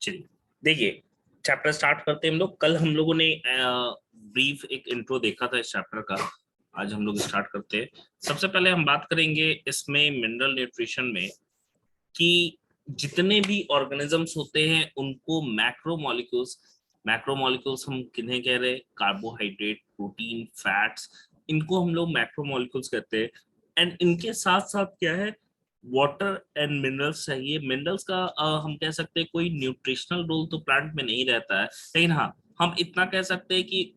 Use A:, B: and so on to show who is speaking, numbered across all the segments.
A: चलिए, देखिए, chapter start करते हैं हम लोग। कल हम लोगों ने ब्रीफ एक इंट्रो देखा था इस चैप्टर का। आज हम लोग स्टार्ट करते हैं। सबसे पहले हम बात करेंगे इसमें मिनरल न्यूट्रिशन में कि जितने भी ऑर्गेनिजम्स होते हैं उनको मैक्रो मॉलिक्यूल्स हम किन्हें कह रहे हैं? कार्बोहाइड्रेट, प्रोटीन, फैट्स, इनको हम लोग मैक्रो मॉलिक्यूल्स कहते हैं। एंड इनके साथ साथ क्या है, वाटर एंड मिनरल्स चाहिए। मिनरल्स का हम कह सकते हैं कोई न्यूट्रिशनल रोल तो प्लांट में नहीं रहता है, लेकिन हाँ, हम इतना कह सकते हैं कि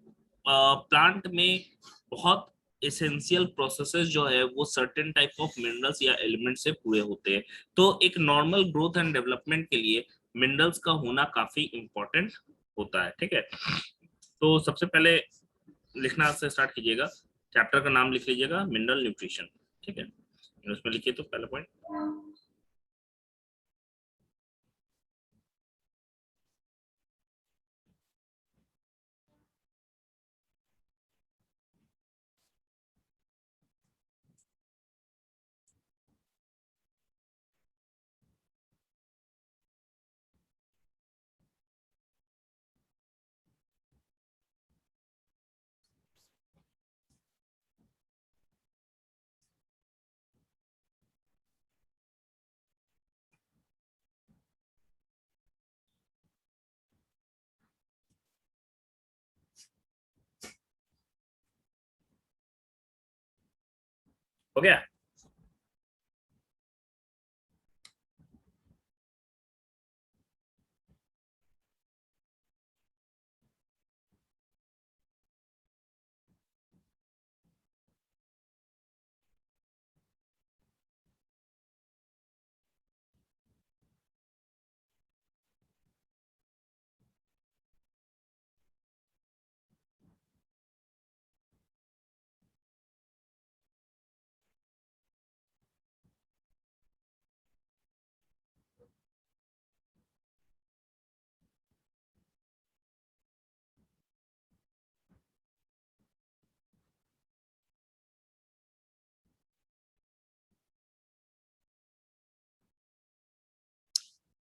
A: प्लांट में बहुत एसेंशियल प्रोसेसेस जो है वो सर्टेन टाइप ऑफ मिनरल्स या एलिमेंट से पूरे होते हैं। तो एक नॉर्मल ग्रोथ एंड डेवलपमेंट के लिए मिनरल्स का होना काफी इंपॉर्टेंट होता है। ठीक है, तो सबसे पहले लिखना से स्टार्ट कीजिएगा। चैप्टर का नाम लिख लीजिएगा, मिनरल न्यूट्रिशन। ठीक है, उसमें लिखिए तो पहला पॉइंट। हो गया?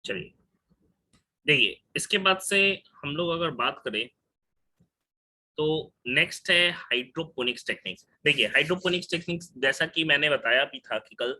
A: चलिए, देखिए, इसके बाद से हम लोग अगर बात करें तो नेक्स्ट है हाइड्रोपोनिक्स टेक्निक्स। देखिए, हाइड्रोपोनिक्स टेक्निक्स जैसा कि मैंने बताया भी था कि कल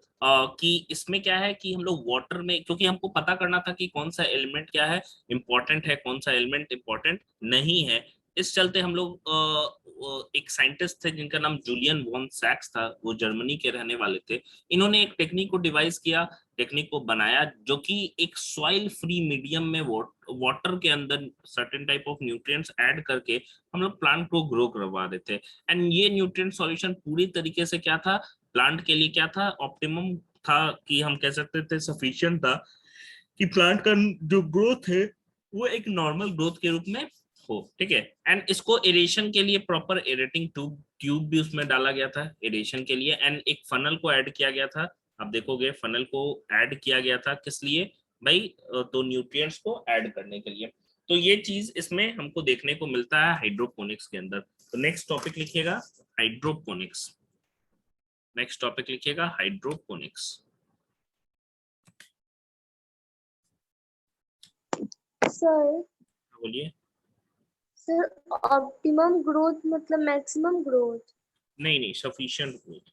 A: कि इसमें क्या है कि हम लोग वाटर में, क्योंकि हमको पता करना था कि कौन सा एलिमेंट क्या है इंपॉर्टेंट है, कौन सा एलिमेंट इंपॉर्टेंट नहीं है। इस चलते हम लोग एक साइंटिस्ट थे जिनका नाम जूलियन वॉन सैक्स था, वो जर्मनी के रहने वाले थे। इन्होंने एक टेक्निक को डिवाइस किया, टेक्निक को बनाया, जो कि एक सॉइल फ्री मीडियम में वाटर के अंदर certain type of nutrients add करके हम लोग प्लांट को ग्रो करवा देते हैं। एंड ये न्यूट्रिएंट सॉल्यूशन पूरी तरीके से क्या था, प्लांट के लिए क्या था, ऑप्टिमम था, कि हम कह सकते थे सफिशिएंट था कि प्लांट का जो ग्रोथ है वो एक नॉर्मल ग्रोथ के रूप में हो। ठीक है, एंड इसको एरेशन के लिए प्रॉपर एरेटिंग ट्यूब भी उसमें डाला गया था एरेशन के लिए, एंड एक फनल को ऐड किया गया था। आप देखोगे फनल को ऐड किया गया था किस लिए भाई? तो न्यूट्रिएंट्स को ऐड करने के लिए। तो ये चीज इसमें हमको देखने को मिलता है हाइड्रोपोनिक्स के अंदर। तो नेक्स्ट टॉपिक लिखिएगा, हाइड्रोपोनिक्स। नेक्स्ट टॉपिक लिखिएगा, हाइड्रोपोनिक्स।
B: सर
A: बोलिए।
B: सर ऑप्टिमम ग्रोथ मतलब मैक्सिमम ग्रोथ?
A: नहीं नहीं, सफिशिएंट ग्रोथ।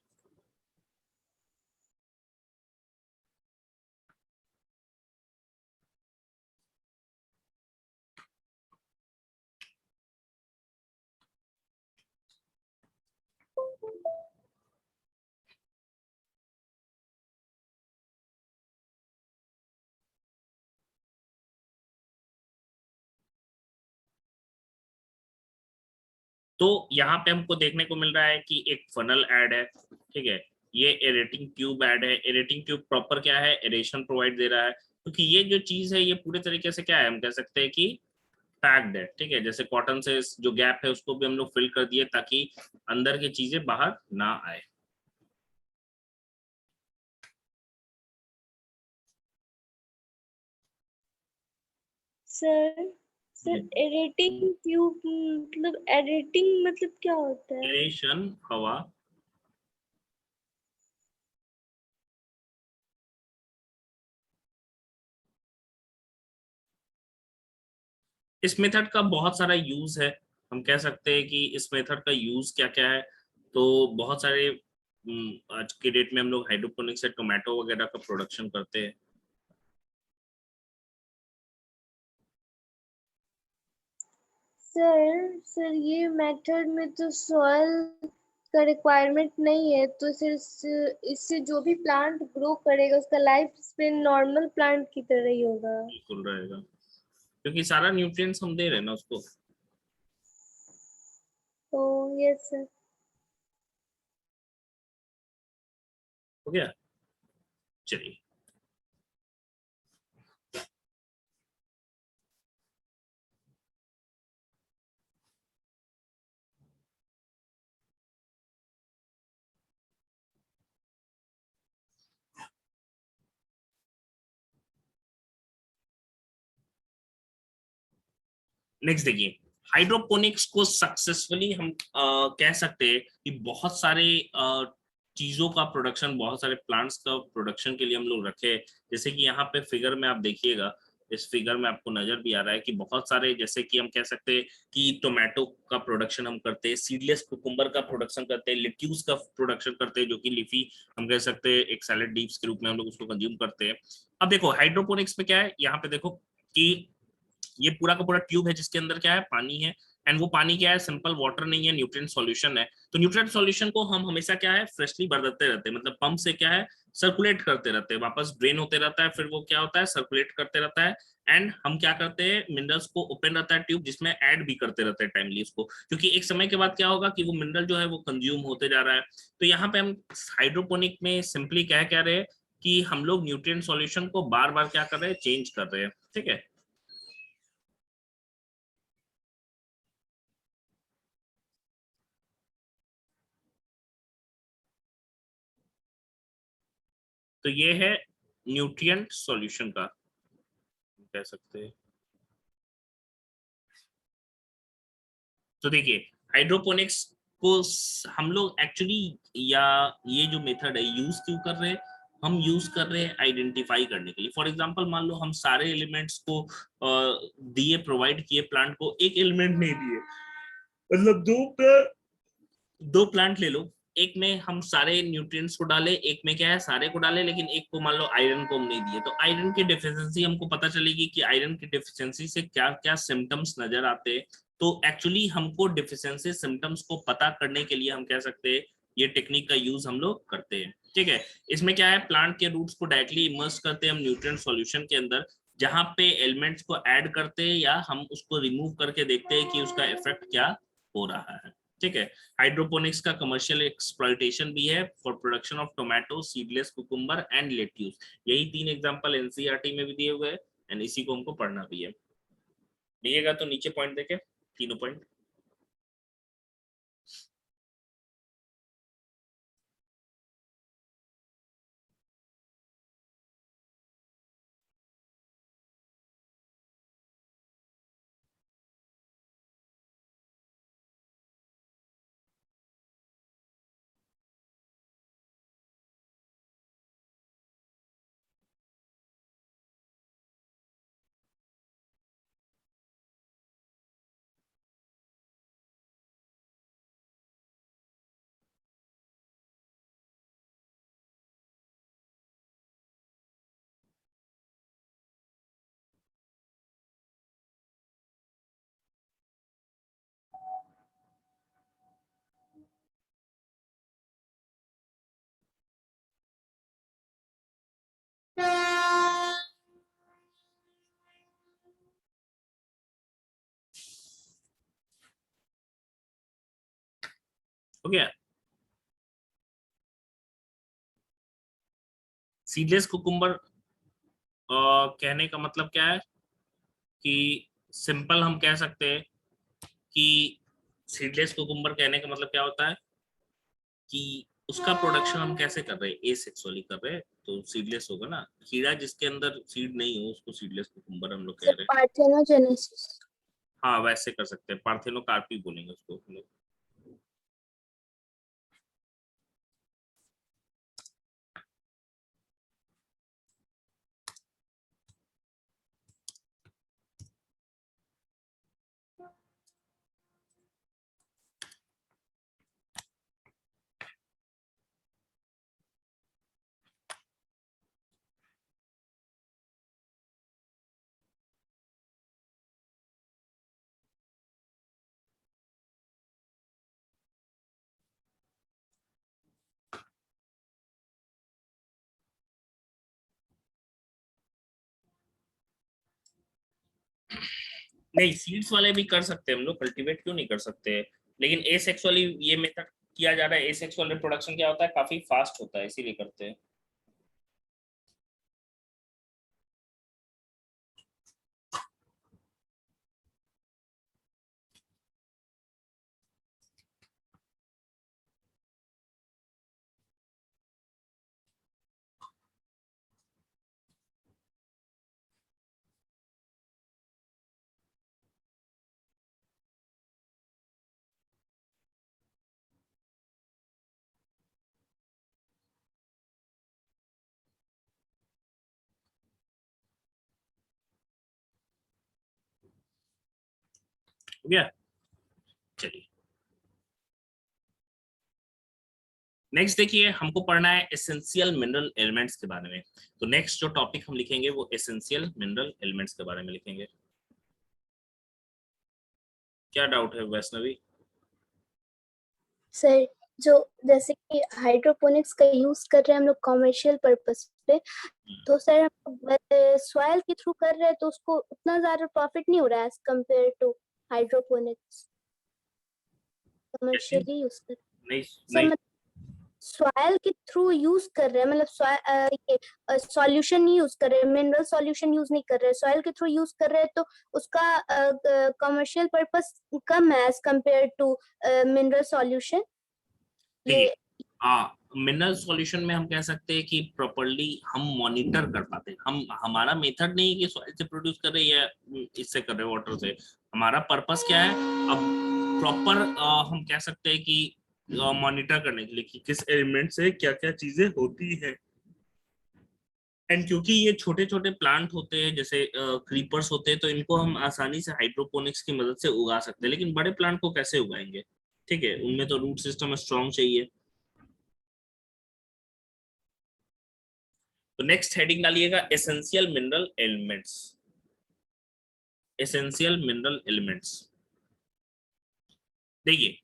A: तो यहाँ पे हमको देखने को मिल रहा है कि एक फनल ऐड है। ठीक है, ये एरेटिंग ट्यूब ऐड है। एरेटिंग ट्यूब प्रॉपर क्या है, एरेशन प्रोवाइड दे रहा है, क्योंकि ये जो चीज है ये पूरे तरीके से क्या है, हम कह सकते हैं कि पैक्ड है। ठीक है, जैसे कॉटन से जो गैप है उसको भी हम लोग फिल कर दिए ताकि अंदर की चीजें बाहर ना आए।
B: सर सर एडिटिंग ट्यूब मतलब एडिटिंग मतलब क्या होता है?
A: एरेशन हवा, इस मेथड का बहुत सारा यूज है, हम कह सकते हैं कि इस मेथड का यूज क्या क्या है। तो बहुत सारे आज के डेट में हम लोग हाइड्रोपोनिक्स से टोमेटो वगैरह का प्रोडक्शन करते हैं।
B: सर ये मेथड में तो सॉइल का रिक्वायरमेंट नहीं है, तो सिर्फ इससे जो भी प्लांट ग्रो करेगा उसका लाइफ स्पेन नॉर्मल प्लांट की तरह ही होगा।
A: बिल्कुल रहेगा, क्योंकि सारा न्यूट्रिएंट्स हम दे रहे हैं ना उसको।
B: तो यस सर।
A: हो गया, चलिए। नेक्स्ट देखिए, हाइड्रोपोनिक्स को सक्सेसफुली हम कह सकते हैं कि बहुत सारे चीजों का प्रोडक्शन, बहुत सारे प्लांट्स का प्रोडक्शन के लिए हम लोग रखे। जैसे कि यहाँ पे फिगर में आप देखिएगा, इस फिगर में आपको नजर भी आ रहा है कि बहुत सारे, जैसे कि हम कह सकते हैं कि टोमेटो का प्रोडक्शन हम करते हैं, सीडलेस कुकुम्बर का प्रोडक्शन करते हैं, लिट्यूस का प्रोडक्शन करते हैं, जो कि लीफी हम कह सकते हैं एक सैलेड लीव्स के रूप में हम लोग उसको कंज्यूम करते हैं। अब देखो हाइड्रोपोनिक्स में क्या है, यहाँ पे देखो कि ये पूरा का पूरा ट्यूब है जिसके अंदर क्या है, पानी है। एंड वो पानी क्या है, सिंपल वाटर नहीं है, न्यूट्रिएंट सॉल्यूशन है। तो न्यूट्रिएंट सॉल्यूशन को हम हमेशा क्या है, फ्रेशली बदलते रहते हैं, मतलब पंप से क्या है, सर्कुलेट करते रहते हैं, वापस ड्रेन होते रहता है, फिर वो क्या होता है, सर्कुलेट करते रहता है। एंड हम क्या करते हैं, मिनरल्स को ओपन रहता है ट्यूब, जिसमें ऐड भी करते रहते हैं टाइमली उसको, क्योंकि एक समय के बाद क्या होगा कि वो मिनरल जो है वो कंज्यूम होते जा रहा है। तो यहाँ पे हम हाइड्रोपोनिक में सिंपली क्या कह रहे हैं कि हम लोग न्यूट्रिएंट सॉल्यूशन को बार बार क्या कर रहे हैं, चेंज कर रहे हैं। ठीक है। तो ये है न्यूट्रिएंट सॉल्यूशन का, कह सकते हैं। तो देखिए, हाइड्रोपोनिक्स को हम लोग एक्चुअली, या ये जो मेथड है यूज क्यों कर रहे हैं, हम यूज कर रहे हैं आइडेंटिफाई करने के लिए। फॉर एग्जांपल मान लो हम सारे एलिमेंट्स को दिए, प्रोवाइड किए, प्लांट को एक एलिमेंट नहीं दिए, मतलब दो प्लांट ले लो, एक में हम सारे न्यूट्रिएंट्स को डाले, एक में क्या है सारे को डाले, लेकिन एक को मान लो आयरन को हम नहीं दिए, तो आयरन की डेफिशिएंसी हमको पता चलेगी कि आयरन की डेफिशिएंसी से क्या क्या सिम्टम्स नजर आते हैं। तो एक्चुअली हमको डेफिशिएंसी सिम्टम्स को पता करने के लिए हम कह सकते हैं ये टेक्निक का यूज हम लोग करते हैं। ठीक है। इसमें क्या है, प्लांट के रूट्स को डायरेक्टली इमर्स करते हैं हम न्यूट्रिएंट सॉल्यूशन के अंदर, जहां पे एलिमेंट्स को ऐड करते हैं या हम उसको रिमूव करके देखते हैं कि उसका इफेक्ट क्या हो रहा है। ठीक है। हाइड्रोपोनिक्स का कमर्शियल एक्सप्लॉइटेशन भी है for production of tomato, seedless cucumber and lettuce. यही तीन एग्जांपल एनसीईआरटी में भी दिए हुए हैं, एंड इसी को हमको पढ़ना भी है। लिखिएगा तो नीचे पॉइंट देखे, तीनों पॉइंट। हो गया। सीडलेस कुकुम्बर कहने का मतलब क्या है कि सिंपल हम कह सकते हैं कि सीडलेस कुकुम्बर कहने का मतलब क्या होता है कि उसका प्रोडक्शन हम कैसे कर रहे हैं, एसेक्सुअली कर रहे हैं, तो सीडलेस होगा ना। कीड़ा जिसके अंदर सीड नहीं हो उसको सीडलेस कुकुम्बर हम लोग कह रहे हैं।
B: पार्थेनोजेनेसिस।
A: हाँ वैसे कर सकते हैं, पार्थेनोकार्पी बोलेंगे उसको हम लोग। नहीं, सीड्स वाले भी कर सकते हैं हम लोग, कल्टीवेट क्यों नहीं कर सकते। लेकिन एसेक्सुअली ये मेथड किया जा रहा है। एसेक्सुअल रिप्रोडक्शन क्या होता है, काफी फास्ट होता है, इसीलिए करते हैं। हो गया, चलिए नेक्स्ट देखिए, हमको पढ़ना है एसेंशियल मिनरल एलिमेंट्स के बारे में। तो नेक्स्ट जो टॉपिक हम लिखेंगे वो एसेंशियल मिनरल एलिमेंट्स के बारे में लिखेंगे। क्या डाउट है वैष्णवी?
C: सर, जो जैसे कि हाइड्रोपोनिक्स का यूज कर रहे हैं हम लोग कमर्शियल पर्पस पे, तो सर हम सॉइल के थ्रू कर रहे हैं तो उसको उतना ज्यादा प्रॉफिट नहीं हो रहा है as compare to hydroponics commercially use कर।
A: नहीं
C: सर
A: नहीं,
C: मतलब सॉइल के थ्रू यूज कर रहे हैं, मतलब ये सॉल्यूशन नहीं यूज कर रहे, मिनरल सॉल्यूशन यूज नहीं कर रहे, सॉइल के थ्रू यूज कर रहे हैं, तो उसका कमर्शियल पर्पस कम है as compare to mineral solution.
A: देखिए मिनरल सॉल्यूशन में हम कह सकते हैं कि प्रॉपर्ली हम मॉनिटर कर पाते हैं। हम, हमारा मेथड नहीं है कि सॉइल से प्रोड्यूस कर रहे हैं या इससे कर रहे हैं वाटर से। हमारा पर्पस क्या है, अब प्रॉपर हम कह सकते हैं कि मॉनिटर करने के लिए कि किस एलिमेंट से क्या क्या चीजें होती है। एंड क्योंकि ये छोटे छोटे प्लांट होते हैं, जैसे क्रीपर्स होते हैं, तो इनको हम आसानी से हाइड्रोपोनिक्स की मदद से उगा सकते हैं। लेकिन बड़े प्लांट को कैसे उगाएंगे, ठीक है, उनमें तो रूट सिस्टम स्ट्रॉन्ग चाहिए। तो नेक्स्ट हेडिंग डालिएगा essential mineral elements. Essential mineral elements, देखिए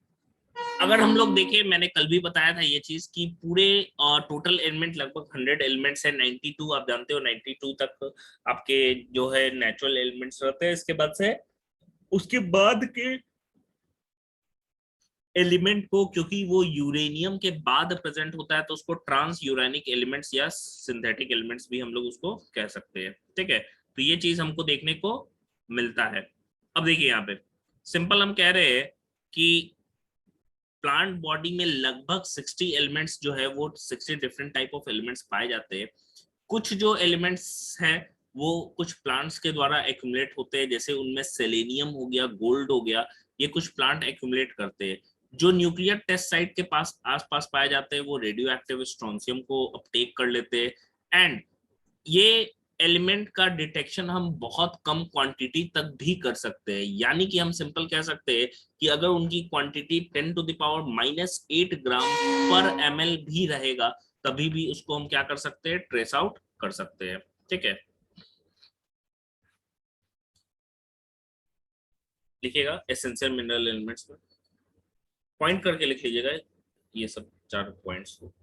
A: अगर हम लोग देखें, मैंने कल भी बताया था ये चीज कि पूरे टोटल एलिमेंट लगभग 100 एलिमेंट्स है। 92 आप जानते हो, 92 तक आपके जो है नेचुरल एलिमेंट्स रहते हैं। इसके बाद से, उसके बाद के एलिमेंट को, क्योंकि वो यूरेनियम के बाद प्रेजेंट होता है, तो उसको ट्रांस यूरेनिक एलिमेंट्स या सिंथेटिक एलिमेंट्स भी हम लोग उसको कह सकते हैं, ठीक है। तो ये चीज हमको देखने को मिलता है। अब देखिए यहाँ पे सिंपल हम कह रहे हैं कि प्लांट बॉडी में लगभग 60 एलिमेंट्स जो है, वो 60 डिफरेंट टाइप ऑफ एलिमेंट्स पाए जाते हैं। कुछ जो एलिमेंट्स हैं वो कुछ प्लांट्स के द्वारा एक्यूमुलेट होते हैं, जैसे उनमें सेलेनियम हो गया, गोल्ड हो गया, ये कुछ प्लांट एक्यूमुलेट करते हैं। जो न्यूक्लियर टेस्ट साइट के पास आसपास पाए जाते हैं वो रेडियो एक्टिव स्ट्रोंसियम को अपटेक कर लेते हैं। एंड ये एलिमेंट का डिटेक्शन हम बहुत कम क्वांटिटी तक भी कर सकते हैं। यानी कि हम सिंपल कह सकते हैं कि अगर उनकी क्वांटिटी 10⁻⁸ ग्राम पर ml भी रहेगा, तभी भी उसको हम क्या कर सकते हैं, ट्रेस आउट कर सकते हैं, ठीक है। लिखिएगा एसेंशियल मिनरल एलिमेंट्स में, पॉइंट करके लिख लीजिएगा ये सब 4 पॉइंट्स को।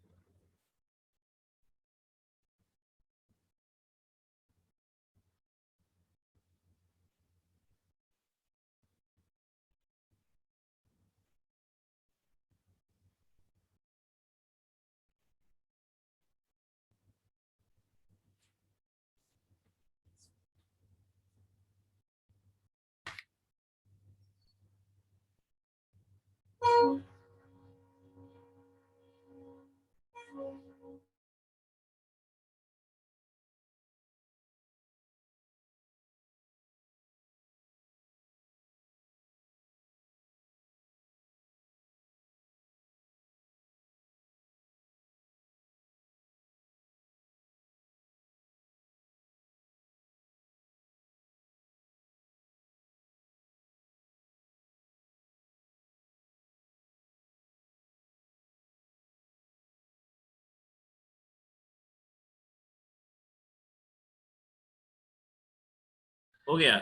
A: हो गया।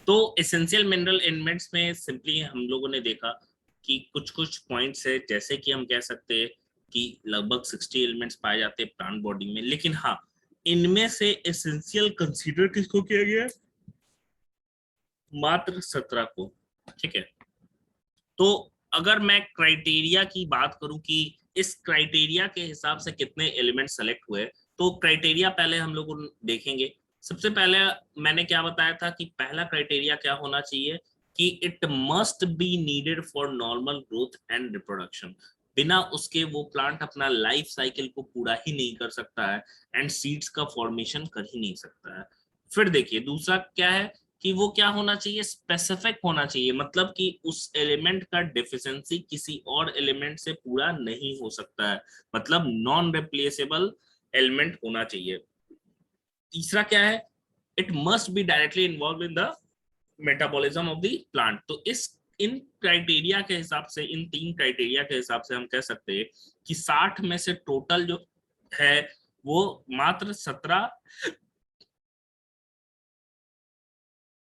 A: तो एसेंशियल मिनरल एलिमेंट्स में सिंपली हम लोगों ने देखा कि कुछ कुछ पॉइंट्स है, जैसे कि हम कह सकते हैं कि लगभग 60 एलिमेंट्स पाए जाते हैं प्लांट बॉडी में, लेकिन हाँ इनमें से एसेंशियल कंसीडर किसको किया गया है? मात्र 17 को। ठीक है, तो अगर मैं क्राइटेरिया की बात करूं कि इस क्राइटेरिया के हिसाब से कितने एलिमेंट सेलेक्ट हुए, तो क्राइटेरिया पहले हम लोग देखेंगे। सबसे पहले मैंने क्या बताया था कि पहला क्राइटेरिया क्या होना चाहिए कि it must be needed for normal growth and reproduction. बिना उसके वो प्लांट अपना लाइफ साइकिल को पूरा ही नहीं कर सकता है एंड सीड्स का फॉर्मेशन कर ही नहीं सकता है। फिर देखिए दूसरा क्या है कि वो क्या होना चाहिए, स्पेसिफिक होना चाहिए, मतलब कि उस एलिमेंट का डिफिशिएंसी किसी और एलिमेंट से पूरा नहीं हो सकता है, मतलब नॉन रिप्लेसेबल एलिमेंट होना चाहिए। तीसरा क्या है, it must be directly involve in the metabolism of the plant. तो इस इन क्राइटेरिया के हिसाब से, इन तीन क्राइटेरिया के हिसाब से हम कह सकते हैं कि 60 में से टोटल जो है वो मात्र 17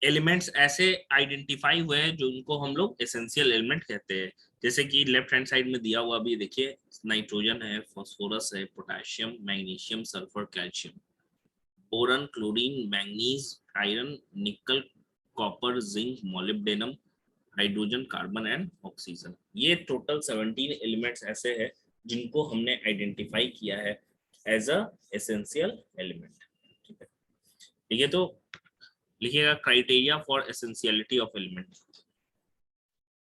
A: एलिमेंट्स ऐसे आइडेंटिफाई हुए हैं जो उनको हम लोग एसेंशियल एलिमेंट कहते हैं। जैसे कि लेफ्ट हैंड साइड में दिया हुआ भी देखिए, नाइट्रोजन है, फास्फोरस है, potassium, magnesium, sulphur, calcium, boron, chlorine, manganese, iron, nickel, copper, zinc, molybdenum, hydrogen, carbon and oxygen. ये टोटल 17 एलिमेंट्स ऐसे हैं जिनको हमने आइडेंटिफाई किया है एज अ एसेंशियल एलिमेंट। ठीक है, ठीक है, तो लिखिएगा criteria for essentiality of element.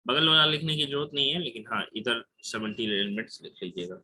A: बगल वाला लिखने की जरूरत नहीं है, लेकिन हाँ इधर 17 एलिमेंट्स लिख लीजिएगा।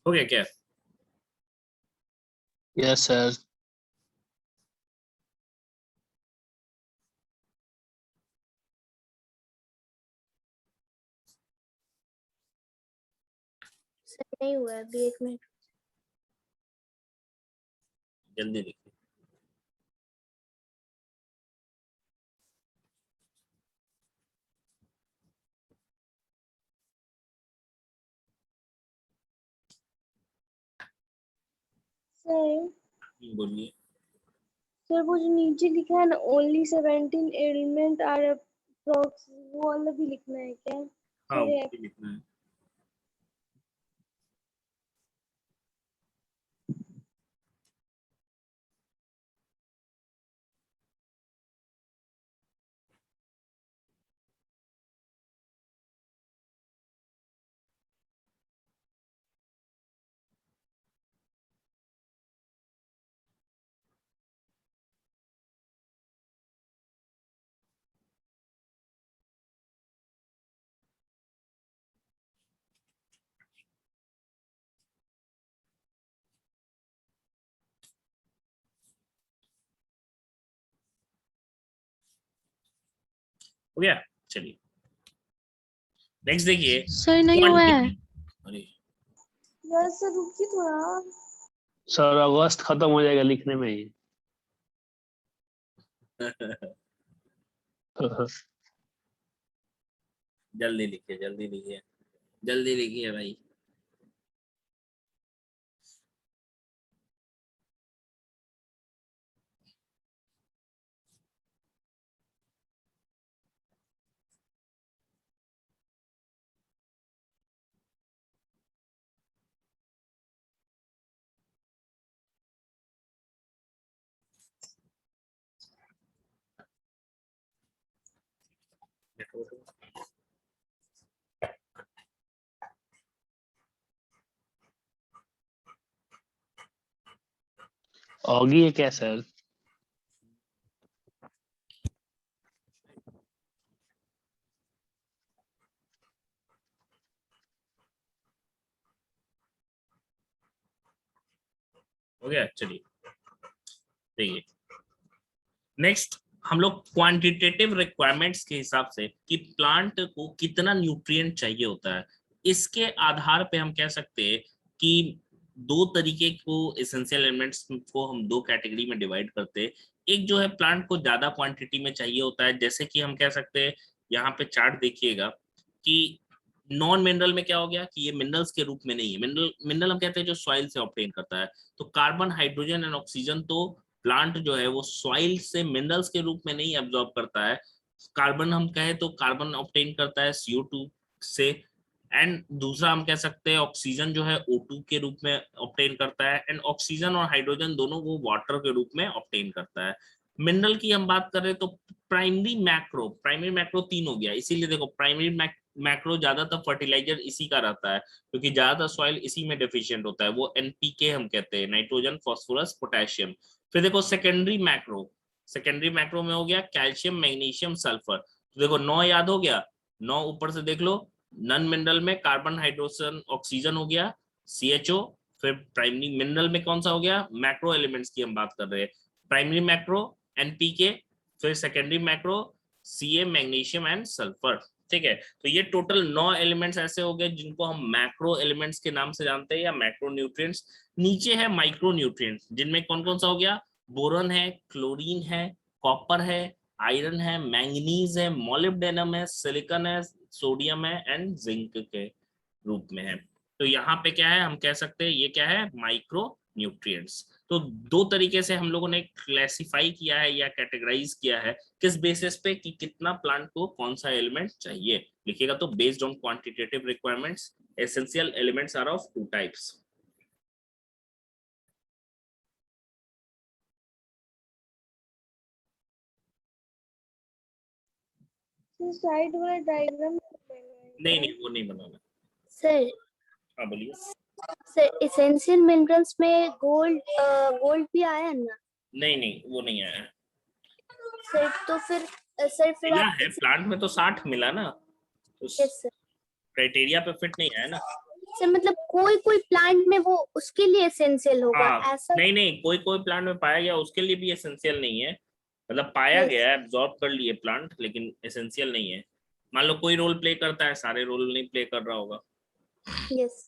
A: हो गया क्या?
D: Yes sir.
C: सर नहीं हुआ है, अभी 1 मिनट।
A: जल्दी लिखिए।
B: सर
A: बोलिए।
B: सर वो जो नीचे लिखा है ना, ओनली 17 एलिमेंट आर अप्रॉक्स, वो वाला भी लिखना है क्या?
A: हाँ
B: फिर
A: वो भी लिखना है। हो गया। चलिए नेक्स्ट देखिए
D: सर नहीं हुआ है।
A: अरे
B: यार सर रुकिए थोड़ा।
E: सर अगस्त खत्म हो जाएगा लिखने में ही।
A: जल्दी लिखिए जल्दी लिखिए जल्दी लिखिए भाई।
E: ऑगी है क्या सर?
A: हो गया। चलिए देखिए नेक्स्ट हम लोग क्वांटिटेटिव रिक्वायरमेंट्स के हिसाब से कि प्लांट को कितना न्यूट्रिएंट चाहिए होता है, इसके आधार पे हम कह सकते हैं कि दो तरीके को एसेंशियल एलिमेंट्स को हम दो कैटेगरी में डिवाइड करते हैं। एक जो है प्लांट को ज्यादा क्वांटिटी में चाहिए होता है, जैसे कि हम कह सकते हैं यहाँ पे चार्ट देखिएगा कि नॉन मिनरल में क्या हो गया कि ये मिनरल्स के रूप में नहीं है। मिनरल हम कहते हैं जो सॉइल से ऑब्टेन करता है, तो कार्बन हाइड्रोजन एंड ऑक्सीजन तो प्लांट जो है वो सॉइल से मिनरल्स के रूप में नहीं एब्जॉर्ब करता है। कार्बन हम कहें तो कार्बन ऑब्टेन करता है CO2 से, एंड दूसरा हम कह सकते हैं ऑक्सीजन जो है O2 के रूप में ऑब्टेन करता है, एंड ऑक्सीजन और हाइड्रोजन दोनों वो वाटर के रूप में ऑब्टेन करता है। मिनरल की हम बात करें तो प्राइमरी मैक्रो तीन हो गया, इसीलिए देखो प्राइमरी मैक्रो ज्यादातर फर्टिलाइजर इसी का रहता है क्योंकि ज्यादातर सॉइल इसी में डेफिशिएंट होता है, वो NPK हम कहते हैं, नाइट्रोजन फॉस्फोरस पोटेशियम। फिर देखो सेकेंडरी मैक्रो में हो गया कैल्शियम मैग्नीशियम सल्फर। तो देखो 9 याद हो गया, 9 ऊपर से देख लो, नॉन मिनरल में कार्बन हाइड्रोजन ऑक्सीजन हो गया CHO। फिर प्राइमरी मिनरल में कौन सा हो गया, मैक्रो एलिमेंट्स की हम बात कर रहे हैं, प्राइमरी मैक्रो NPK, फिर secondary macro Ca magnesium and sulphur. ठीक है, तो ये टोटल 9 एलिमेंट्स ऐसे हो गए जिनको हम मैक्रो एलिमेंट्स के नाम से जानते हैं या मैक्रो न्यूट्रिएंट्स। नीचे है माइक्रो न्यूट्रिएंट्स जिनमें कौन कौन सा हो गया, बोरन है, क्लोरीन है, कॉपर है, आयरन है, मैंगनीज है, मोलिब्डेनम है, सिलिकॉन है, सोडियम है एंड जिंक के रूप में है। तो यहाँ पे क्या है, हम कह सकते हैं ये क्या है, माइक्रो न्यूट्रिएंट्स। तो दो तरीके से हम लोगों ने क्लासिफाई किया है या कैटेगराइज किया है, किस बेसिस पे कि कितना प्लांट को कौन सा एलिमेंट चाहिए। लिखिएगा तो based on quantitative requirements essential elements are of 2 types.
B: Side वाला डायग्राम
A: नहीं वो नहीं बनाना।
C: सर
A: हाँ बोलिए।
C: सर एसेंशियल मिनरल्स में गोल्ड भी आया है ना?
A: नहीं वो नहीं आया
C: सर तो फिर सर फिर
A: मिला
C: आप
A: है, प्लांट में तो 60 मिला ना, तो
C: यस सर।
A: क्राइटेरिया पे फिट नहीं आया ना।
C: सर मतलब कोई प्लांट में वो उसके लिए एसेंशियल होगा
A: हाँ
C: ऐसा?
A: नहीं कोई प्लांट में पाया गया उसके लिए भी एसेंशियल नहीं है, मतलब पाया
C: Yes.
A: गया है, एब्जॉर्ब कर लिए प्लांट, लेकिन एसेंशियल नहीं है। मान लो कोई रोल प्ले करता है, सारे रोल नहीं प्ले कर रहा होगा।
C: यस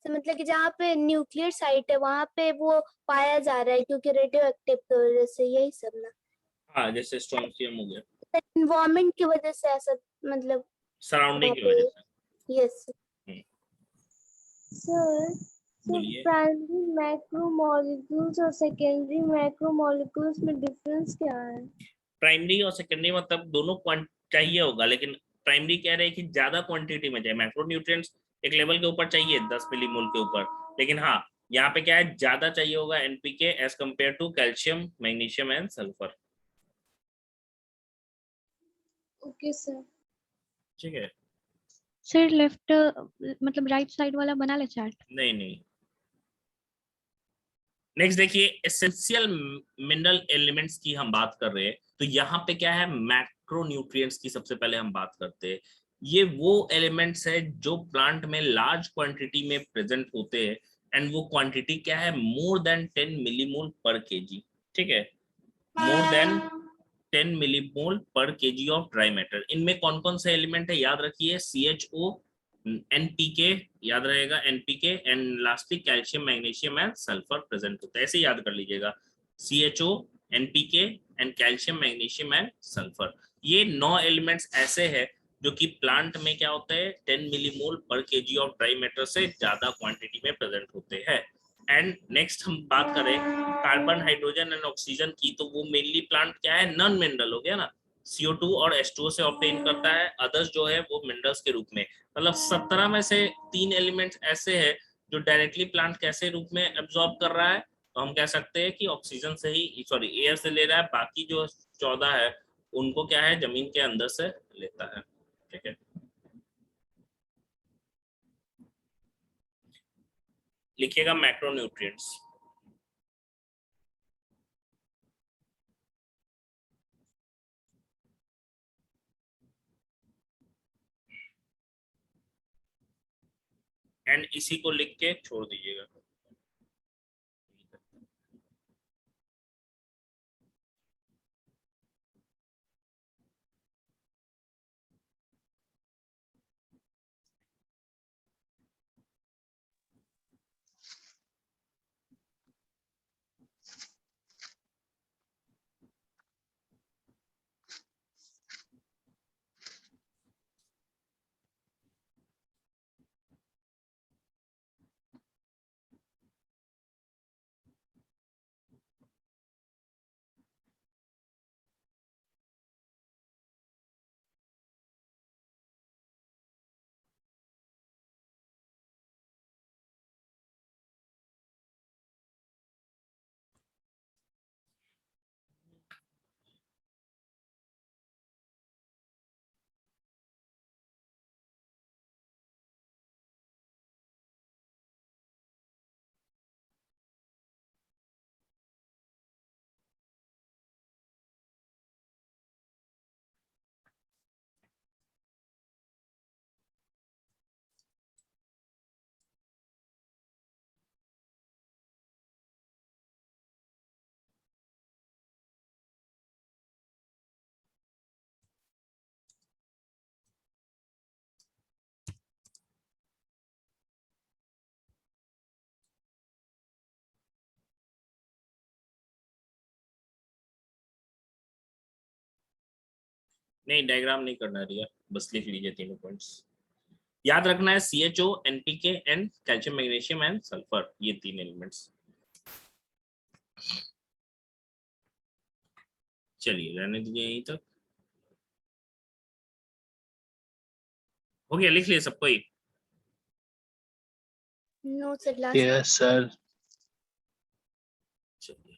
C: तो मतलब कि जहाँ पे न्यूक्लियर साइट है वहाँ पे वो पाया जा रहा है क्योंकि रेडियो एक्टिव की वजह से, यही सब ना?
A: हाँ जैसे स्ट्रोंशियम हो गया,
C: एनवायरमेंट की वजह से ऐसा, मतलब
A: सराउंडिंग की वजह से।
C: यस
B: सर
A: बोलिए।
B: प्राइमरी मैक्रो मॉलिक्यूल्स और सेकेंडरी मैक्रो मॉलिक्यूल्स में डिफरेंस क्या है?
A: प्राइमरी और सेकेंडरी मतलब दोनों चाहिए होगा, लेकिन प्राइमरी कह रहे हैं कि ज्यादा क्वांटिटी में चाहिए, मैक्रो न्यूट्रिएंट्स एक लेवल के ऊपर चाहिए 10 मिलीमोल के ऊपर, लेकिन हाँ यहाँ पे क्या है, ज्यादा चाहिए होगा NPK as compare to calcium magnesium and sulphur.
B: Okay sir.
A: ठीक है,
D: सर लेफ्ट मतलब राइट साइड वाला बना ले चार्ट।
A: नहीं। नेक्स्ट देखिए एसेंशियल मिनरल एलिमेंट्स की हम बात कर रहे हैं, तो यहाँ पे क्या है, मैक्रो न्यूट्रिएंट्स की सबसे पहले हम बात करते हैं। ये वो एलिमेंट्स है जो प्लांट में लार्ज क्वांटिटी में प्रेजेंट होते हैं, एंड वो क्वांटिटी क्या है, मोर देन 10 मिलीमोल पर केजी। ठीक है, मोर देन 10 मिलीमोल पर केजी ऑफ ड्राई मैटर। इनमें कौन कौन से एलिमेंट है याद रखिए, CHO, NPK याद रहेगा, NPK and lastly calcium magnesium and sulphur present होता है, ऐसे याद कर लीजिएगा, CHO, NPK and calcium magnesium and sulphur. ये 9 एलिमेंट्स ऐसे हैं जो कि प्लांट में क्या होता है 10 मिलीमोल पर केजी ऑफ ड्राई मैटर से ज्यादा क्वांटिटी में प्रेजेंट होते हैं। एंड नेक्स्ट हम बात करें कार्बन, हाइड्रोजन एंड ऑक्सीजन की, तो वो मेनली प्लांट क्या है, नॉन मिनरल हो गया ना, CO2 और H2O से ऑब्टेन करता है, अदर्स जो है वो मिनरल्स के रूप में। मतलब 17 में से 3 एलिमेंट्स ऐसे हैं जो डायरेक्टली प्लांट कैसे रूप में एब्जॉर्ब कर रहा है, तो हम कह सकते हैं कि ऑक्सीजन से ही, सॉरी एयर से ले रहा है, बाकी जो 14 है उनको क्या है जमीन के अंदर से लेता है। ठीक है, लिखिएगा मैक्रोन्यूट्रिएंट्स। एंड इसी को लिख के छोड़ दीजिएगा। नहीं डायग्राम नहीं करना रिया, बस लिख लीजिए तीनों पॉइंट्स। याद रखना है CHO, NPK and calcium magnesium and sulphur, ये 3 एलिमेंट्स। चलिए रहने दीजिए यहीं तक। हो गया, लिख लिए सबको ही?
C: No sir, last
E: yes sir.
A: चलिए,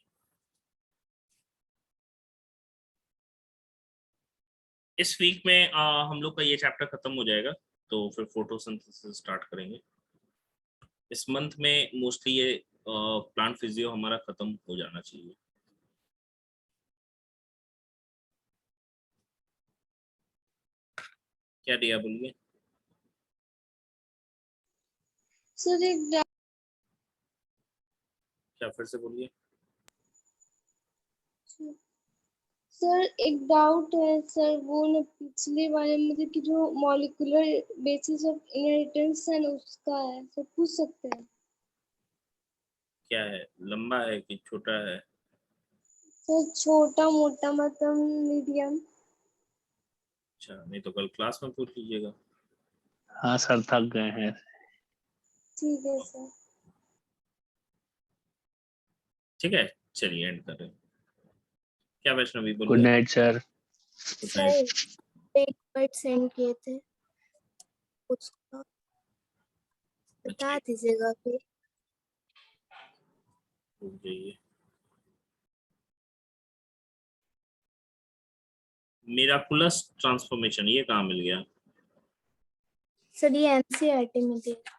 A: इस वीक में हम लोग का ये चैप्टर खत्म हो जाएगा, तो फिर फोटोसिंथेसिस स्टार्ट करेंगे। इस मंथ में मोस्टली ये प्लांट फिजियो हमारा खत्म हो जाना चाहिए। क्या दिया बोलिए?
B: सर एक
A: क्या फिर से बोलिए?
B: सर एक डाउट है सर, वो ना पिछले वाले मतलब कि जो मॉलिक्यूलर बेसिस ऑफ इनहेरिटेंस है ना उसका है, सर पूछ सकते हैं?
A: क्या है, लंबा है कि छोटा है?
B: सर छोटा मोटा मतलब मीडियम।
A: अच्छा, नहीं तो कल क्लास में पूछ लीजिएगा।
E: हाँ सर, थक गए हैं।
B: ठीक है सर।
A: ठीक है, चलिए एंड कर रहे हैं। क्या वैष्णवी
E: गुड
A: बोलिए?
E: Night sir.
A: Good night.
C: Sir एक वर्ड सेंड किए थे, उसका बता दीजिएगा फिर।
A: रुक जाइए। मिराकुलस ट्रांसफॉर्मेशन, ये कहाँ मिल गया?
C: सर ये NCERT में दिया।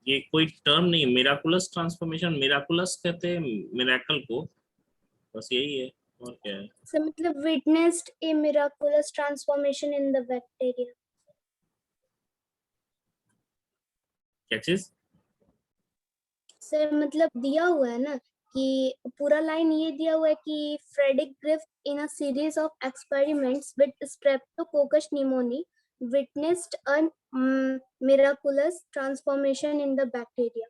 A: ये कोई टर्म नहीं है मिराकुलस ट्रांसफॉर्मेशन, मिराकुलस कहते हैं मिराकल को, बस यही है, और क्या है?
C: सर मतलब witnessed A miraculous transformation in the bacteria.
A: क्या चीज?
C: सर मतलब दिया हुआ है ना कि पूरा लाइन ये दिया हुआ है कि Frederick Griffith in a series of experiments with Streptococcus pneumoniae witnessed a miraculous transformation in the bacteria.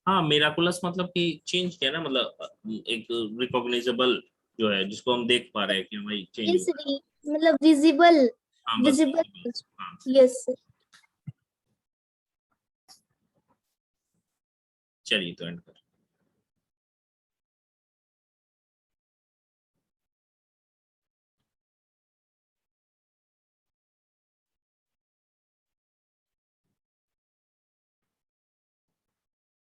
A: हाँ, मिराकुलस मतलब कि चेंज किया ना, मतलब एक रिकॉग्नाइजेबल जो है जिसको हम देख पा रहे हैं कि भाई चेंज
C: यस,
A: हो रहा है।
C: मतलब विजिबल,
A: हाँ बस
C: विजिबल,
A: हाँ
C: यस।
A: चलिए तो एंड कर।